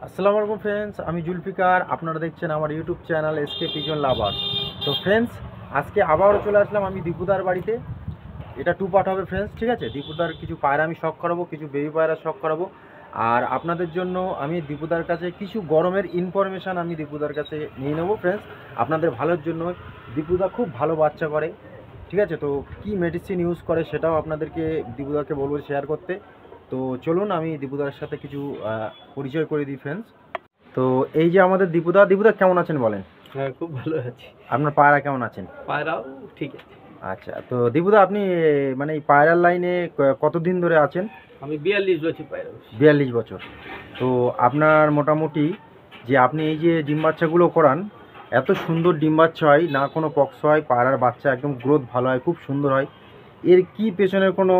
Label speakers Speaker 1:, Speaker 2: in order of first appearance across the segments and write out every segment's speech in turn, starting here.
Speaker 1: আসসালামু আলাইকুম ফ্রেন্ডস, আমি জুলফিকার। আপনারা দেখছেন আমার ইউটিউব চ্যানেল এসকে পিজন লাভার। তো ফ্রেন্ডস, আজকে আবারও চলে আসলাম আমি দীপুদার বাড়িতে। এটা টু পার্ট হবে ফ্রেন্ডস, ঠিক আছে। দীপুদার কিছু পায়রা আমি শখ করাবো, কিছু বেবি পায়রা শখ করাবো। আর আপনাদের জন্য আমি দীপুদার কাছে কিছু গরমের ইনফরমেশান আমি দীপুদার কাছে নিয়ে নেবো ফ্রেন্ডস, আপনাদের ভালোর জন্য। দীপুদা খুব ভালো বাচ্চা করে, ঠিক আছে। তো কি মেডিসিন ইউজ করে সেটাও আপনাদেরকে দীপুদাকে বলবো শেয়ার করতে। তো চলুন আমি দীপুদার সাথে কিছু পরিচয় করে দিই ফ্রেন্ডস। তো এই যে আমাদের দীপুদা, দীপুদা কেমন আছেন বলেন?
Speaker 2: হ্যাঁ, খুব ভালো আছি।
Speaker 1: আপনার পায়রা কেমন আছেন?
Speaker 2: পায়রাও ঠিক আছে।
Speaker 1: আচ্ছা, তো দীপুদা আপনি মানে এই পায়রার লাইনে কতদিন ধরে আছেন?
Speaker 2: আমি 42 বছর পায়রা।
Speaker 1: 42 বছর। তো আপনার মোটামুটি যে আপনি এই যে ডিম বাচ্চাগুলো করান, এত সুন্দর ডিম বাচ্চা হয়, না কোনো পক্স হয়, পায়রার বাচ্চা একদম গ্রোথ ভালো হয়, খুব সুন্দর হয়। এর কি পেছনের কোনো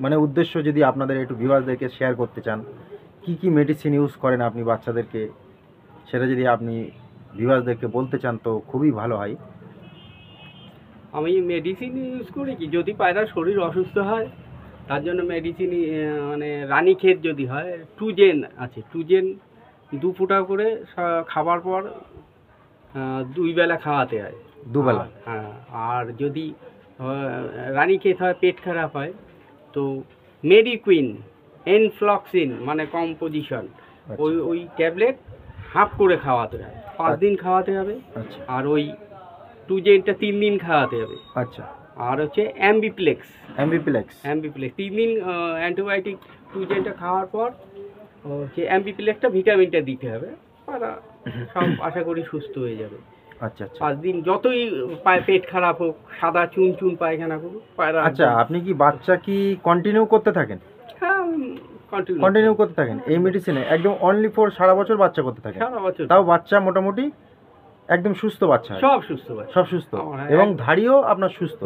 Speaker 1: মানে উদ্দেশ্য যদি আপনাদের একটু ভিউয়ারদেরকে শেয়ার করতে চান, কি মেডিসিন ইউজ করেন আপনি বাচ্চাদেরকে, সেটা যদি আপনি ভিউয়ারদেরকে বলতে চান তো খুবই ভালো হয়।
Speaker 2: আমি মেডিসিন ইউজ করি কি, যদি পায়রার শরীর অসুস্থ হয় তার জন্য মেডিসিন, মানে রানীক্ষেত যদি হয়, টুজেন আছে। টুজেন 2 ফুটা করে খাবার পর 2 বেলা খাওয়াতে হয়,
Speaker 1: দুবেলা?
Speaker 2: হ্যাঁ। আর যদি রানীক্ষেত হয়, পেট খারাপ হয়, তো মেডিকুইন এনফ্লক্সিন মানে কম্পোজিশন, ওই ট্যাবলেট হাফ করে খাওয়াতে হয়, 5 দিন খাওয়াতে হবে।
Speaker 1: আচ্ছা।
Speaker 2: আর ওই টুজেনটা 3 দিন খাওয়াতে হবে।
Speaker 1: আচ্ছা।
Speaker 2: আর হচ্ছে অ্যাম্বিপ্লেক্স। 3 দিন অ্যান্টিবায়োটিক টুজেনটা খাওয়ার পর হচ্ছে অ্যাম্বিপ্লেক্সটা, ভিটামিনটা দিতে হবে। পায়রা সব আশা করি সুস্থ হয়ে যাবে।
Speaker 1: আচ্ছা।
Speaker 2: 5 দিন যতই পেট খারাপ হোক, সাদা চুন পায়খানা করুক, পায়রা।
Speaker 1: আচ্ছা, আপনি কি বাচ্চা কি কন্টিনিউ করতে থাকেন?
Speaker 2: হ্যাঁ,
Speaker 1: কন্টিনিউ করতে থাকেন এই মেডিসিনে, একদম অনলি ফর সারা বছর বাচ্চা করতে থাকেন?
Speaker 2: সারা বছর।
Speaker 1: তাও বাচ্চা মোটামুটি একদম সুস্থ বাচ্চা হয়?
Speaker 2: সব সুস্থ বাচ্চা,
Speaker 1: সব সুস্থ, এবং ধাড়িও আপনার সুস্থ?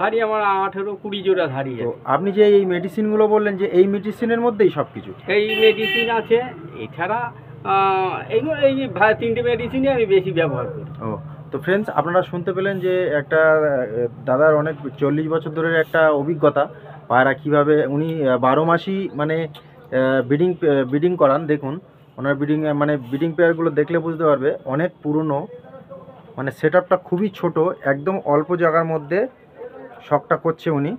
Speaker 2: ধাড়ি আমার 18-20 জোড়া ধাড়ি
Speaker 1: তো
Speaker 2: আছে।
Speaker 1: আপনি যে এই মেডিসিনগুলো বললেন, যে এই মেডিসিনের মধ্যেই সব কিছু?
Speaker 2: এই মেডিসিন আছে, এছাড়া এইগুলো, এই 3টে মেডিসিনই আমি বেশি ব্যবহার করি।
Speaker 1: ও, তো ফ্রেন্ডস, আপনারা শুনতে পেলেন যে একটা দাদার অনেক 40 বছর ধরে একটা অভিজ্ঞতা, পায়রা কীভাবে উনি 12 মাসই মানে ব্রিডিং করান। দেখুন ওনার ব্রিডিং পেয়ারগুলো দেখলে বুঝতে পারবে অনেক পুরনো, মানে সেট আপটা খুবই ছোট, একদম অল্প জায়গার মধ্যে শখটা করছে উনি,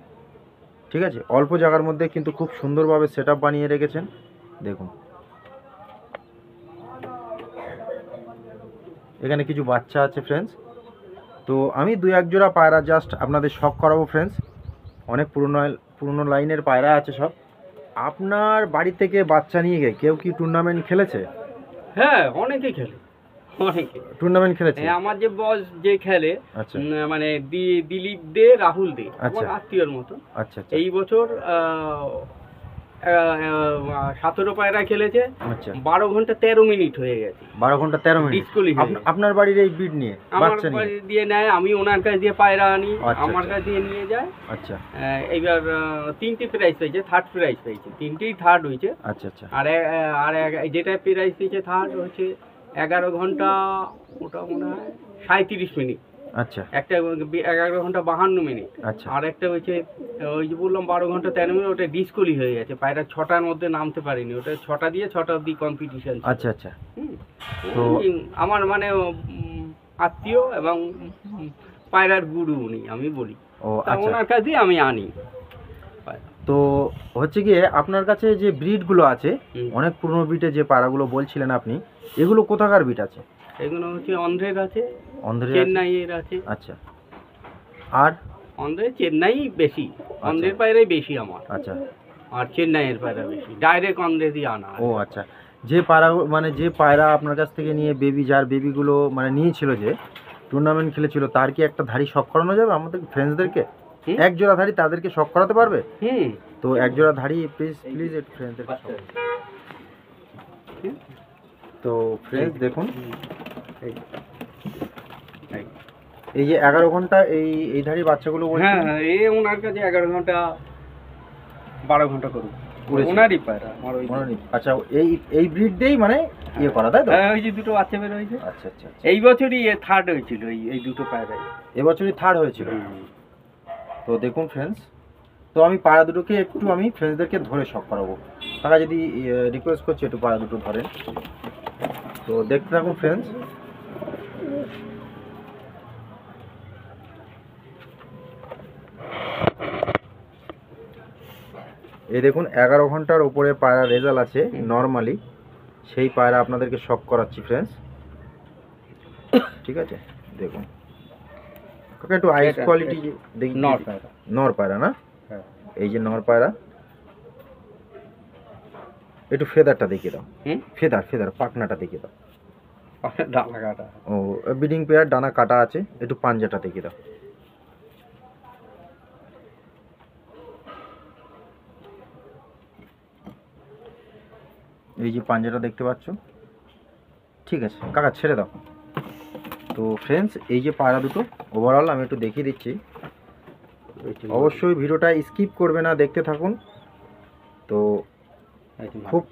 Speaker 1: ঠিক আছে। অল্প জায়গার মধ্যে কিন্তু খুব সুন্দরভাবে সেট আপ বানিয়ে রেখেছেন। দেখুন এখানে কিছু বাচ্চা আছে ফ্রেন্ডস। তো আমি 2-1 জোড়া পায়রা জাস্ট আপনাদের শখ করাবো ফ্রেন্ডস। অনেক পুরনো লাইনের পায়রা আছে সব। আপনার বাড়ি থেকে বাচ্চা নিয়ে গিয়ে কেউ কি টুর্নামেন্ট খেলেছে?
Speaker 2: হ্যাঁ, অনেকে খেলে, অনেকে
Speaker 1: টুর্নামেন্ট খেলেছে।
Speaker 2: আমার যে বস যে খেলে,
Speaker 1: আচ্ছা।
Speaker 2: মানে দিলীপ দে, রাহুল দে, আমার আত্মীয়র মতো।
Speaker 1: আচ্ছা।
Speaker 2: এই বছর 17 পায়রা খেলেছে।
Speaker 1: আচ্ছা।
Speaker 2: 12 ঘন্টা 13 মিনিট হয়ে গেছে।
Speaker 1: 12 ঘন্টা 13 মিনিট আপনার বাড়ির এই ব্রিড নিয়ে বাচ্চা নিয়ে?
Speaker 2: আমার দিয়ে নেয়, আমি ওনার কাছ দিয়ে পায়রা আনি, আমার কাছ দিয়ে নিয়ে যায়।
Speaker 1: আচ্ছা।
Speaker 2: এইবার 3টে প্রাইজ পেয়েছে, থার্ড প্রাইজ পেয়েছে, 3টেই থার্ড হয়েছে।
Speaker 1: আচ্ছা।
Speaker 2: আর যেটা প্রাইজ পেয়েছে থার্ড হচ্ছে 11 ঘন্টা, ওটা মনে হয় 37 মিনিট।
Speaker 1: আচ্ছা।
Speaker 2: একটা 11 ঘন্টা 52 মিনিট।
Speaker 1: আচ্ছা।
Speaker 2: আর একটা হচ্ছে ওই যে বললাম 12 ঘন্টা 13 মিনিট, ওটা ডিসকোয়ালি হয়ে গেছে, পায়রা 6টার মধ্যে নামতে পারেনি, ওটা 6টা দিয়ে 6টা অবধি কম্পিটিশন।
Speaker 1: আচ্ছা।
Speaker 2: তো আমার মানে আত্মীয় এবং পায়রার গুরু উনি, আমি বলি। ও আচ্ছা, ওনার কাছ দিয়ে আমি আনি।
Speaker 1: তো হচ্ছে গিয়ে আপনার কাছে যে ব্রিডগুলো আছে, অনেক পুরনো ব্রিডে যে পায়রাগুলো বলছিলেন আপনি, এগুলো কোথাকার ব্রিড আছে?
Speaker 2: এগুলো হচ্ছে অন্ধ্রের আছে, চেন্নাইয়ের আছে।
Speaker 1: আচ্ছা। আর
Speaker 2: অন্ধ্রে চেন্নাই বেশি, অন্ধ্রের পায়রাই বেশি আমার।
Speaker 1: আচ্ছা।
Speaker 2: আর চেন্নাইয়ের পায়রা বেশি, ডাইরেক্ট অন্ধ্রে দিয়ে আনা।
Speaker 1: ও আচ্ছা। যে পায়রা আপনার কাছ থেকে নিয়ে যার বেবিগুলো মানে নিয়েছিল, যে টুর্নামেন্ট খেলেছিল, তার কি একটা ধাড়ি শখ করানো যাবে আমাদের ফ্রেন্ডসদেরকে? 1 জোড়া ধাড়ি তাদেরকে শখ করাতে পারবে? তো 1 জোড়া ধাড়ি প্লিজ একটু ফ্রেন্ডসদেরকে। তো ফ্রেন্ডস দেখুন, এই যে 11 ঘন্টা এই ধাড়ির বাচ্চাগুলো বলছেন।
Speaker 2: হ্যাঁ, এই ওনার কাছে 11 ঘন্টা 12 ঘন্টা করুক, ওনারই পায়রা, আমার ওই।
Speaker 1: আচ্ছা, এই ব্রিড দিয়েই মানে ইয়ে করা, তাই তো?
Speaker 2: হ্যাঁ, ওই যে দুটো বাচ্চা বের হয়েছে।
Speaker 1: আচ্ছা।
Speaker 2: এই বছরই থার্ড হয়েছিল এই দুটো পায়রাই,
Speaker 1: এবছরই থার্ড হয়েছিল। তো দেখুন ফ্রেন্ডস, তো আমি পায়রা দুটোকে একটু আমি ফ্রেন্ডসদেরকে ধরে শখ করাবো। কাকা যদি রিকোয়েস্ট করছি একটু পায়রা দুটো ধরেন, তো দেখতে থাকুন ফ্রেন্ডস। এই দেখুন 11 ঘন্টার উপরে পায়রা রেজাল্ট আছে নর্মালি, সেই পায়রা আপনাদেরকে শখ করাচ্ছি ফ্রেন্ডস। ঠিক আছে, দেখুন কাকা একটু আইস কোয়ালিটি দেখি। নর পায়রা না?
Speaker 2: হ্যাঁ,
Speaker 1: এই যে নর পায়রা, একটু ফেদারটা দেখিয়ে দাও। ফেদার পাখনাটা দেখিয়ে দাও।
Speaker 2: ডানা কাটা।
Speaker 1: ও ব্রিডিং পেয়ার, ডানা কাটা আছে, একটু পাঞ্জাটা দেখিয়ে দাও। এই যে পাঞ্জাটা দেখতে পাচ্ছ। ঠিক আছে কাকা ছেড়ে দাও। তো ফ্রেন্ডস এই যে পায়রা দুটো ওভারঅল আমি একটু দেখিয়ে দিচ্ছি, অবশ্যই ভিডিওটা স্কিপ করবে না, দেখতে থাকুন। তো খুব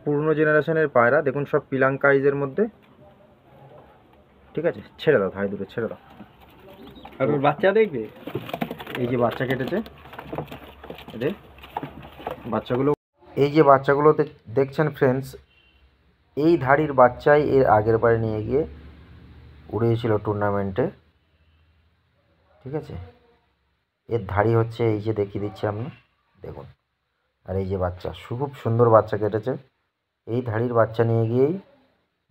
Speaker 1: পুরনো জেনারেশনের পায়রা, দেখুন সব পিলাঙ্কা আইজের মধ্যে। ঠিক আছে ছেড়ে দাও ভাই, দুটো ছেড়ে দাও।
Speaker 2: আর ওর বাচ্চা দেখবে,
Speaker 1: এই যে বাচ্চা কেটেছে এদের বাচ্চাগুলো, এই যে বাচ্চাগুলো দেখছেন ফ্রেন্ডস, এই ধাড়ির বাচ্চাই এর আগের বারে নিয়ে গিয়ে উড়িয়েছিল টুর্নামেন্টে। ঠিক আছে, এর ধাড়ি হচ্ছে এই যে দেখিয়ে দিচ্ছি আমি, দেখুন। আর এই যে বাচ্চা, খুব সুন্দর বাচ্চা কেটেছে। এই ধাড়ির বাচ্চা নিয়ে গিয়েই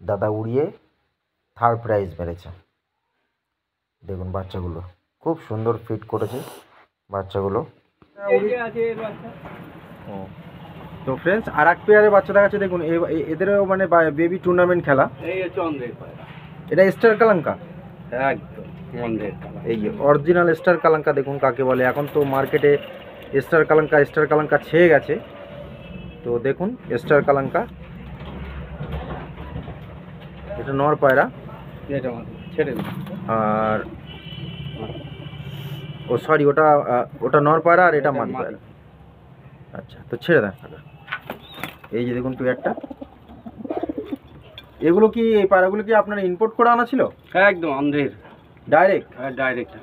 Speaker 1: দাদা উড়িয়ে 3rd প্রাইজ মেরেছে। দেখুন বাচ্চাগুলো খুব সুন্দর ফিট করেছে বাচ্চাগুলো। ও তো ফ্রেন্ডস আর এক পেয়ারের বাচ্চা দেখাচ্ছে, দেখুন এদেরও মানে বেবি টুর্নামেন্ট খেলা।
Speaker 2: এই হচ্ছে অন্ধ্রের পায়রা,
Speaker 1: এটা স্টার কালাঙ্কা,
Speaker 2: একদম অন্ধ্রের কালার।
Speaker 1: এই যে অরিজিনাল স্টার কালাঙ্কা, দেখুন কাকে বলে। এখন তো মার্কেটে স্টার কালাঙ্কা ছেয়ে গেছে। তো দেখুন স্টার কালাঙ্কা, এটা নর পায়রা।
Speaker 2: ছেড়ে দিন।
Speaker 1: আর ও সরি, ওটা নর পায়রা আর এটা মাদি পায়রা। আচ্ছা তো ছেড়ে দেন। এই যে দেখুন পেয়ারটা, এগুলো কি, এই পায়রাগুলো কি আপনারা ইম্পোর্ট করে আনা ছিল?
Speaker 2: একদম অন্ধ্রের
Speaker 1: ডাইরেক্ট?
Speaker 2: ডাইরেক্ট,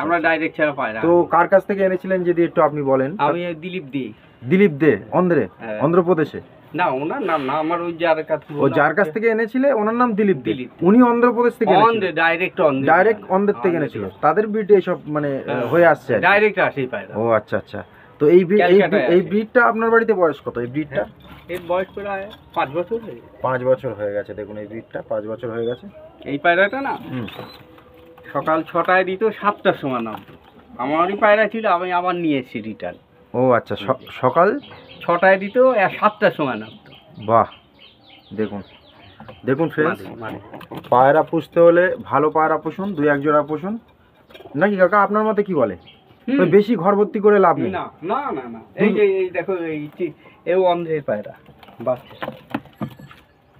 Speaker 2: আমরা ডাইরেক্ট ছাড়া পায়রা।
Speaker 1: তো কার কাছ থেকে এনেছিলেন যদি একটু আপনি বলেন?
Speaker 2: আমি
Speaker 1: দিলীপ দে, অন্ধ্রপ্রদেশে।
Speaker 2: না ওনার নাম না, আমার ওই যার কাছ থেকে,
Speaker 1: ও যার কাছ থেকে এনেছিলে ওনার নাম দিলীপ দে, উনি অন্ধ্রপ্রদেশ থেকে এনেছিলেন। ডাইরেক্ট অন্ধ্র থেকে এনেছিল, তাদের ব্রিড এইসব মানে হয়ে আসছে
Speaker 2: ডাইরেক্ট আসে পায়রা।
Speaker 1: ও আচ্ছা আচ্ছা। তো এই ব্রিডটা আপনার বাড়িতে বয়স কত? এই ব্রিডটা
Speaker 2: এর বয়স প্রায় 5 বছর হয়ে গেছে।
Speaker 1: 5 বছর হয়ে গেছে। দেখুন এই ব্রিডটা 5 বছর হয়ে গেছে।
Speaker 2: এই পায়রাটা না সকাল 6টায় দিত, 7টার সময় নামতো। আমারই পায়রা ছিল, আমি আবার নিয়ে এসেছি রিটার্ন।
Speaker 1: ও আচ্ছা, সকাল
Speaker 2: 6টায় দিত আর 7টার সময় নামতো।
Speaker 1: বাহ, দেখুন ফ্রেন্ডস, পায়রা পুষতে হলে ভালো পায়রা পুষুন, 2-1 জোড়া পুষুন নাকি কাকা? আপনার মতে কি বলে? ওই বেশি ঘর ভর্তি করে লাভ নেই।
Speaker 2: না না না না, এই যে এই দেখো, এই অন্ধ্রের পায়রা বাচ্চা,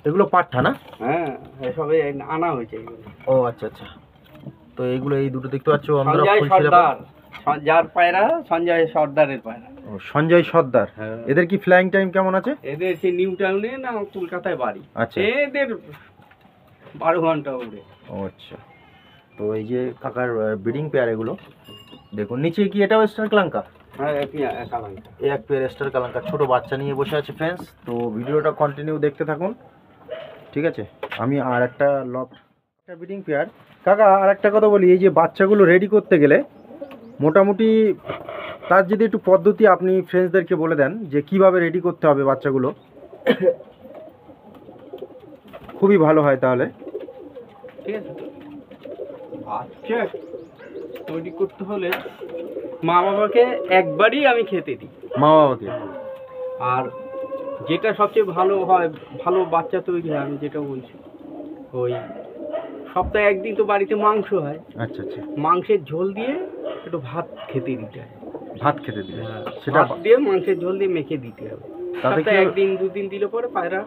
Speaker 1: এগুলো পাঠা না?
Speaker 2: হ্যাঁ সবে আনা হয়েছে এগুলো।
Speaker 1: ও আচ্ছা আচ্ছা। তো এইগুলো, এই দুটো দেখতে পাচ্ছ
Speaker 2: যার পায়রা, সঞ্জয় সর্দারের পায়রা।
Speaker 1: ও সঞ্জয় সর্দার। এদের কি ফ্লাইং টাইম কেমন আছে?
Speaker 2: এদের সে নিউ টাউনে না কলকাতায় বাড়ি।
Speaker 1: আচ্ছা,
Speaker 2: এদের 12 ঘন্টা উড়ে।
Speaker 1: ও আচ্ছা। তো এই যে কাকার ব্রিডিং পেয়ার এগুলো দেখুন, নিচে কি এটাও স্টার কালাঙ্কা?
Speaker 2: হ্যাঁ কালাঙ্কা,
Speaker 1: এই এক পেয়ার স্টার কালাঙ্কা ছোট বাচ্চা নিয়ে বসে আছে ফ্রেন্ডস। তো ভিডিওটা কন্টিনিউ দেখতে থাকুন। ঠিক আছে, আমি আর একটা ব্রিডিং পেয়ার। কাকা আর একটা কথা বলি, এই যে বাচ্চাগুলো রেডি করতে গেলে মোটামুটি তার যদি একটু পদ্ধতি আপনি ফ্রেন্ডসদেরকে বলে দেন যে কিভাবে রেডি করতে হবে বাচ্চাগুলো, খুবই ভালো হয় তাহলে।
Speaker 2: ঠিক আছে, বাচ্চা তৈরি করতে হলে মা বাবাকে একবারই আমি খেতে দিই,
Speaker 1: মা বাবাকে।
Speaker 2: আর যেটা সবচেয়ে ভালো হয়, ভালো বাচ্চা তৈরি হয়, আমি যেটা বলছি, ওই সপ্তাহে একদিন তো বাড়িতে মাংস হয়।
Speaker 1: আচ্ছা আচ্ছা,
Speaker 2: মাংসের ঝোল দিয়ে একটু ভাত খেতে দিতে হয়।
Speaker 1: ভাত খেতে দিতে,
Speaker 2: সেটা দিয়ে মাংসের ঝোল দিয়ে মেখে দিতে হবে। তাতে 1-2 দিন দিলে পরে পায়রা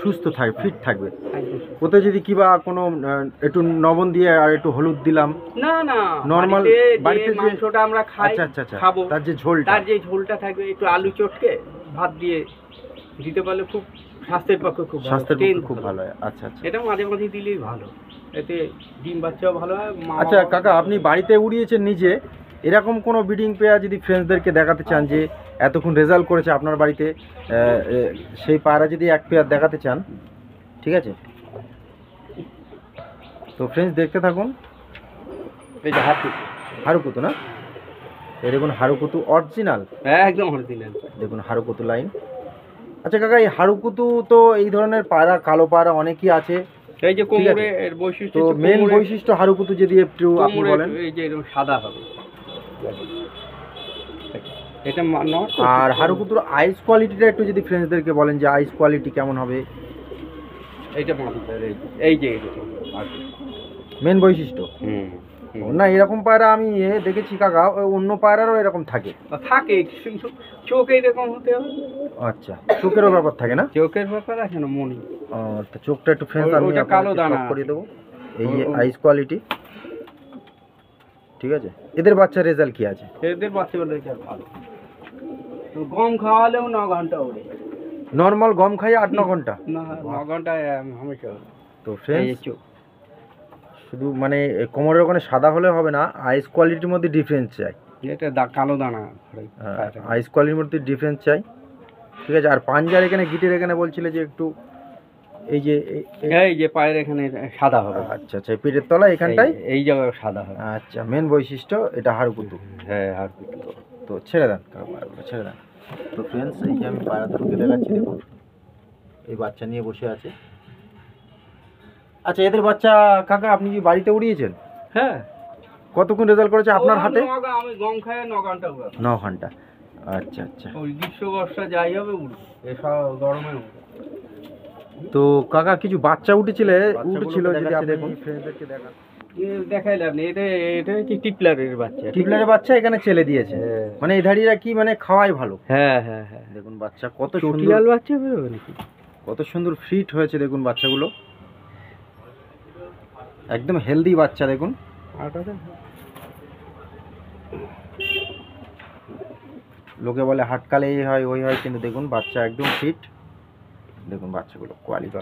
Speaker 1: সুস্থ থাকে, ফিট থাকবে। ওতে যদি কিবা কোনো একটু লবণ দিয়ে আর একটু হলুদ দিলাম,
Speaker 2: না না,
Speaker 1: নরমাল
Speaker 2: বাড়িতে মাংসটা আমরা খাই, খাবো,
Speaker 1: তার যে ঝোলটা
Speaker 2: থাকবে, একটু আলু চটকে ভাত দিয়ে দিতে পারলে খুব স্বাস্থ্যের পক্ষে খুব ভালো হয়। আচ্ছা আচ্ছা, এটা মাঝে মাঝে দিলেই ভালো, এতে ডিম বাচ্চাও ভালো হয়।
Speaker 1: আচ্ছা কাকা, আপনি বাড়িতে উড়িয়েছেন নিজে, এরকম কোনো ব্রিডিং পেয়ার যদি ফ্রেন্ডসদেরকে দেখাতে চান যে এতক্ষণ রেজাল্ট করেছে আপনার বাড়িতে, সেই পায়রা যদি এক পেয়ার দেখাতে চান, ঠিক আছে? তো ফ্রেন্ডস দেখতে থাকুন।
Speaker 2: এই যে
Speaker 1: হারুকুতু না, এই দেখুন হারুকুতু অরিজিনাল,
Speaker 2: একদম অরিজিনাল।
Speaker 1: দেখুন হারুকুতু লাইন। আচ্ছা কাকা, এই হারুকুতু তো এই ধরনের পায়রা, কালো পায়রা অনেকই আছে,
Speaker 2: এই যে কোমরের বৈশিষ্ট্য,
Speaker 1: তো মেন বৈশিষ্ট্য হারুকুতু যদি একটু আপনি বলেন।
Speaker 2: এই যে এরকম সাদা হবে এটা নট।
Speaker 1: আর হারুকুতুর আইস কোয়ালিটিটা একটু যদি ফ্রেন্ডসদেরকে বলেন যে আইস কোয়ালিটি কেমন হবে।
Speaker 2: এইটা এই যে
Speaker 1: মেন বৈশিষ্ট্য। না এরকম পায়রা আমি দেখেছি কাকা, অন্য পায়রারও এরকম থাকে
Speaker 2: থাকে, কিন্তু চোখ এইরকম হতে হবে।
Speaker 1: আচ্ছা, চোখেরও ব্যাপার থাকে না?
Speaker 2: চোখের ব্যাপার আছে না মনি।
Speaker 1: তো চোখটা একটু ফ্রেন্ডস আমি
Speaker 2: কালো দানা
Speaker 1: করে দেবো। এই যে আইস কোয়ালিটি, ঠিক আছে? এদের বাচ্চার রেজাল্ট কি আছে?
Speaker 2: এদের বাচ্চা রেজাল্ট ভালো, গম খাওয়ালেও 9 ঘন্টা ওড়ে।
Speaker 1: নর্মাল গম খাই 8-9 ঘন্টা?
Speaker 2: না 9 ঘন্টায় হামেশা।
Speaker 1: তো ফ্রেন্ডস শুধু মানে কোমরের ওখানে সাদা হলে হবে না, আইস কোয়ালিটির মধ্যে ডিফারেন্স চাই।
Speaker 2: এটা কালো দানা,
Speaker 1: আইস কোয়ালিটির মধ্যে ডিফারেন্স চাই, ঠিক আছে? আর পাঞ্জার এখানে, গিটের এখানে বলছিলে যে একটু এই যে
Speaker 2: পায়ের এখানে সাদা হবে।
Speaker 1: আচ্ছা আচ্ছা, পেটের তলা এখানটায়
Speaker 2: এই জায়গায় সাদা হবে।
Speaker 1: আচ্ছা, মেন বৈশিষ্ট্য এটা হারুকুতু।
Speaker 2: হ্যাঁ হারুকুতু।
Speaker 1: তো ছেড়ে দেন, ছেড়ে দেন। তো ফ্রেন্ডস এই যে আমি পায়রা দুটোকে দেখাচ্ছি, দেখুন এই বাচ্চা নিয়ে বসে আছে। আচ্ছা, এদের বাচ্চা কাকা আপনি কি বাড়িতে উড়িয়েছেন?
Speaker 2: হ্যাঁ।
Speaker 1: কতক্ষণ রেজাল্ট করেছে আপনার হাতে?
Speaker 2: আমি গম খাই 9 ঘন্টা উড়ে।
Speaker 1: 9 ঘন্টা। আচ্ছা আচ্ছা।
Speaker 2: ওই গ্রীষ্ম বর্ষা যাই হবে উড়বে, এসব গরমে উড়বে।
Speaker 1: তো কাকা কিছু বাচ্চা উঠেছিল যদি আপনি দেখুন ফ্রেন্ডদেরকে দেখান।
Speaker 2: দেখাইলাম এটা কি টিপলারের বাচ্চা।
Speaker 1: টিপলারের বাচ্চা এখানে ছেলে দিয়েছে, মানে এই ধাড়িরা কি মানে খাওয়াই ভালো।
Speaker 2: হ্যাঁ হ্যাঁ হ্যাঁ,
Speaker 1: দেখুন বাচ্চা কত সুন্দর
Speaker 2: বাচ্চা বেরোবে নাকি,
Speaker 1: কত সুন্দর ফিট হয়েছে দেখুন বাচ্চাগুলো, একদম হেলদি বাচ্চা। দেখুন লোকে বলে হাটকালে এই হয় ওই হয়, কিন্তু দেখুন বাচ্চা একদম ফিট। দেখুন বাচ্চাগুলো কোয়ালিটি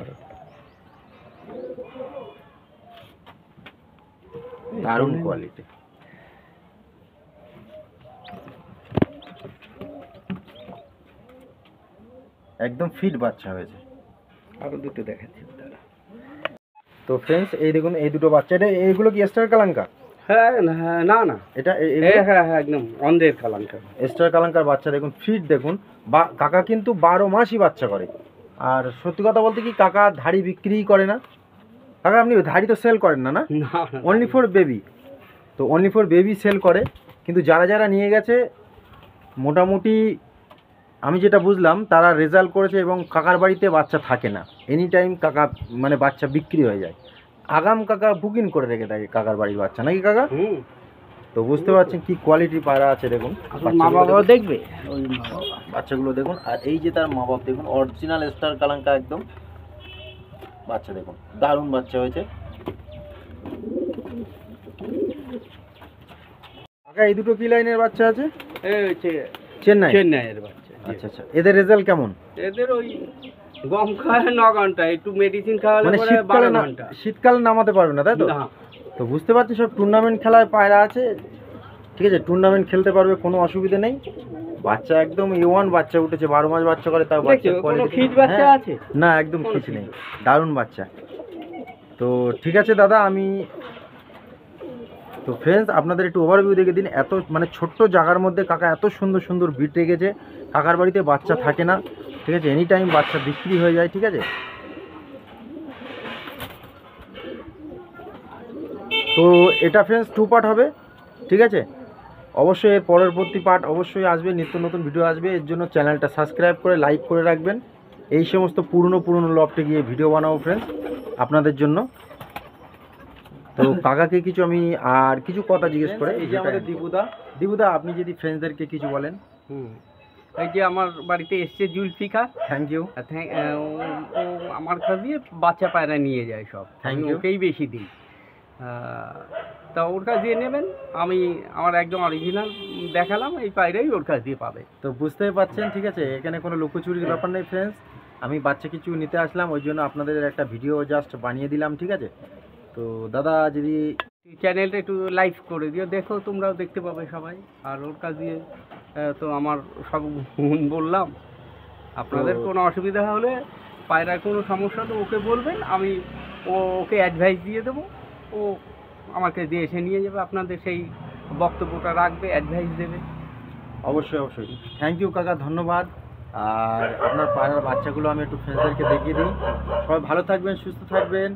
Speaker 1: দারুণ কোয়ালিটি, একদম ফিট বাচ্চা হয়েছে।
Speaker 2: আরো দুটো দেখাচ্ছি।
Speaker 1: তো ফ্রেন্ডস এই দেখুন এই দুটো বাচ্চা, এটা এইগুলো কি স্টার কালাঙ্কা?
Speaker 2: হ্যাঁ না না, এটা হ্যাঁ হ্যাঁ একদম অন্ধের কালাঙ্কা,
Speaker 1: স্টার কালাঙ্কার বাচ্চা। দেখুন ফিট দেখুন, বা কাকা কিন্তু 12 মাসই বাচ্চা করে। আর সত্যি কথা বলতে কি কাকা ধাড়ি বিক্রিই করে না। কাকা আপনি ধাড়ি তো সেল করেন না? না, অনলি ফর বেবি। তো অনলি ফর বেবি সেল করে, কিন্তু যারা যারা নিয়ে গেছে মোটামুটি আমি যেটা বুঝলাম তারা রেজাল্ট করেছে, এবং কাকার বাড়িতে বাচ্চা থাকে না, এনি টাইম কাকা মানে বাচ্চা বিক্রি হয়ে যায়। আগাম কাকা বুকিং করে রেখে থাকে কাকার বাড়ির বাচ্চা, নাকি কাকা? তো বুঝতে পারছেন কি কোয়ালিটির পায়রা আছে। দেখুন
Speaker 2: মা বাবা দেখবে ওই
Speaker 1: বাচ্চাগুলো দেখুন, আর এই যে তার মা বাপ দেখুন, অরিজিনাল স্টার কালাঙ্কা একদম বাচ্চা। দেখুন দারুণ বাচ্চা হয়েছে। কাকা এই দুটো কি লাইনের বাচ্চা আছে?
Speaker 2: চেন্নাইয়ের বাচ্চা।
Speaker 1: আচ্ছা আচ্ছা, এদের রেজাল্ট কেমন?
Speaker 2: এদের ওই গম খায় 9 ঘন্টা, একটু মেডিসিন খাওয়ালে
Speaker 1: মানে
Speaker 2: পরে 12 ঘন্টা।
Speaker 1: শীতকালে নামাতে পারবে না, তাই তো? তো বুঝতে পারছি সব টুর্নামেন্ট খেলায় পায়রা আছে, ঠিক আছে? টুর্নামেন্ট খেলতে পারবে, কোনো অসুবিধা নেই। বাচ্চা একদম A1 বাচ্চা উঠেছে, 12 মাস বাচ্চা করে, তাও বাচ্চা
Speaker 2: বাচ্চা আছে
Speaker 1: না, একদম খিচ নেই, দারুণ বাচ্চা। তো ঠিক আছে দাদা, আমি তো ফ্রেন্ডস আপনাদের একটু ওভারভিউ দেখে দিন। এত মানে ছোট্ট জায়গার মধ্যে কাকা এত সুন্দর সুন্দর বিট রেখেছে। কাকার বাড়িতে বাচ্চা থাকে না, ঠিক আছে? এনি টাইম বাচ্চা বিক্রি হয়ে যায়, ঠিক আছে? তো এটা ফ্রেন্ডস 2 পার্ট হবে, ঠিক আছে? অবশ্যই এর পরবর্তী পার্ট অবশ্যই আসবে, নিত্য নতুন ভিডিও আসবে। এর জন্য চ্যানেলটা সাবস্ক্রাইব করে লাইক করে রাখবেন। এই সমস্ত পুরনো লফটে গিয়ে ভিডিও বানাবো ফ্রেন্ডস আপনাদের জন্য। তো কাকাকে কিছু আমি আর কিছু কথা জিজ্ঞেস করে, এই যে আমাদের দীপুদা আপনি যদি ফ্রেন্ডসদেরকে কিছু বলেন।
Speaker 2: এই যে আমার বাড়িতে এসছে জুলফিকার,
Speaker 1: থ্যাংক ইউ।
Speaker 2: ও আমার কাছ দিয়ে বাচ্চা পায়রা নিয়ে যায় সব,
Speaker 1: থ্যাংক ইউ।
Speaker 2: ওকেই বেশি দিই। তা ওর কাছ দিয়ে নেবেন, আমি আমার একদম অরিজিনাল দেখালাম, এই পায়রাই ওর কাছ দিয়ে পাবে।
Speaker 1: তো বুঝতেই পারছেন, ঠিক আছে? এখানে কোনো লুকোচুরির ব্যাপার নেই ফ্রেন্ডস। আমি বাচ্চা কিছু নিতে আসলাম, ওই জন্য আপনাদের একটা ভিডিও জাস্ট বানিয়ে দিলাম, ঠিক আছে? তো দাদা যদি
Speaker 2: চ্যানেলটা একটু লাইভ করে দিও, দেখো তোমরাও দেখতে পাবে সবাই। আর ওর কাছে তো আমার সব গুণ বললাম। আপনাদের কোনো অসুবিধা হলে, পায়রার কোনো সমস্যা তো ওকে বলবেন, আমি ওকে অ্যাডভাইস দিয়ে দেবো, ও আমাকে দিয়ে এসে নিয়ে যাবে, আপনাদের সেই বক্তব্যটা রাখবে, অ্যাডভাইস দেবে।
Speaker 1: অবশ্যই অবশ্যই, থ্যাংক ইউ কাকা, ধন্যবাদ। আর আপনার পায়রার বাচ্চাগুলো আমি একটু ফ্রেন্ডসদেরকে দেখিয়ে দিই। সবাই ভালো থাকবেন, সুস্থ থাকবেন।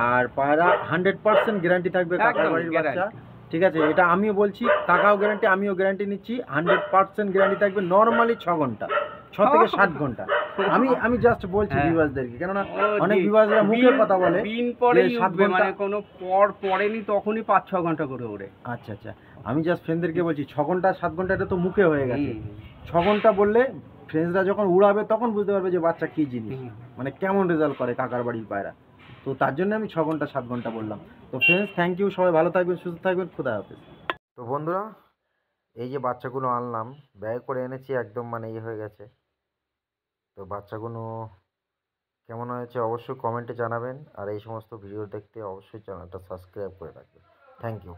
Speaker 1: আর পায়রা 100% গ্যারান্টি থাকবে কাকার
Speaker 2: একদম
Speaker 1: বাড়ির বাচ্চা,
Speaker 2: guarantee।
Speaker 1: ঠিক আছে? এটা আমিও বলছি, কাকাও গ্যারান্টি, আমিও গ্যারান্টি নিচ্ছি। 100% গ্যারান্টি থাকবে, নর্মালি 6 ঘন্টা, 6 থেকে 7 ঘন্টা। আমি জাস্ট বলছি
Speaker 2: হ্যাঁ।
Speaker 1: ভিউয়ার্সদেরকে, কেননা
Speaker 2: ও
Speaker 1: অনেক
Speaker 2: জি,
Speaker 1: ভিউয়ার্সরা মুখে কথা বলে
Speaker 2: দিন
Speaker 1: যে
Speaker 2: পরেই
Speaker 1: 7
Speaker 2: উঠবে,
Speaker 1: ঘন্টা।
Speaker 2: মানে কোনো পড়েনি তখনই 5-6 ঘন্টা করে ওড়ে।
Speaker 1: আচ্ছা আচ্ছা, আমি জাস্ট ফ্রেন্ডদেরকে বলছি 6 ঘন্টা 7 ঘন্টা, এটা তো মুখে হয়ে গেছে।
Speaker 2: হুম,
Speaker 1: 6 ঘন্টা বললে ফ্রেন্ডসরা যখন উড়াবে তখন বুঝতে পারবে যে বাচ্চা কী জিনিস,
Speaker 2: হুম।
Speaker 1: মানে কেমন রেজাল্ট করে কাকার বাড়ির পায়রা। তো তার জন্য আমি 6 ঘন্টা 7 ঘন্টা বললাম। তো ফ্রেন্ডস, থ্যাংক ইউ, সবাই ভালো থাকবেন, সুস্থ থাকবেন, খুদা হাফেজ। তো বন্ধুরা, এই যে বাচ্চাগুলো আনলাম, ব্যয় করে এনেছি, একদম মানে ইয়ে হয়ে গেছে। তো বাচ্চাগুলো কেমন হয়েছে অবশ্যই কমেন্টে জানাবেন। আর এই সমস্ত ভিডিও দেখতে অবশ্যই চ্যানেলটা সাবস্ক্রাইব করে রাখবেন। Thank you.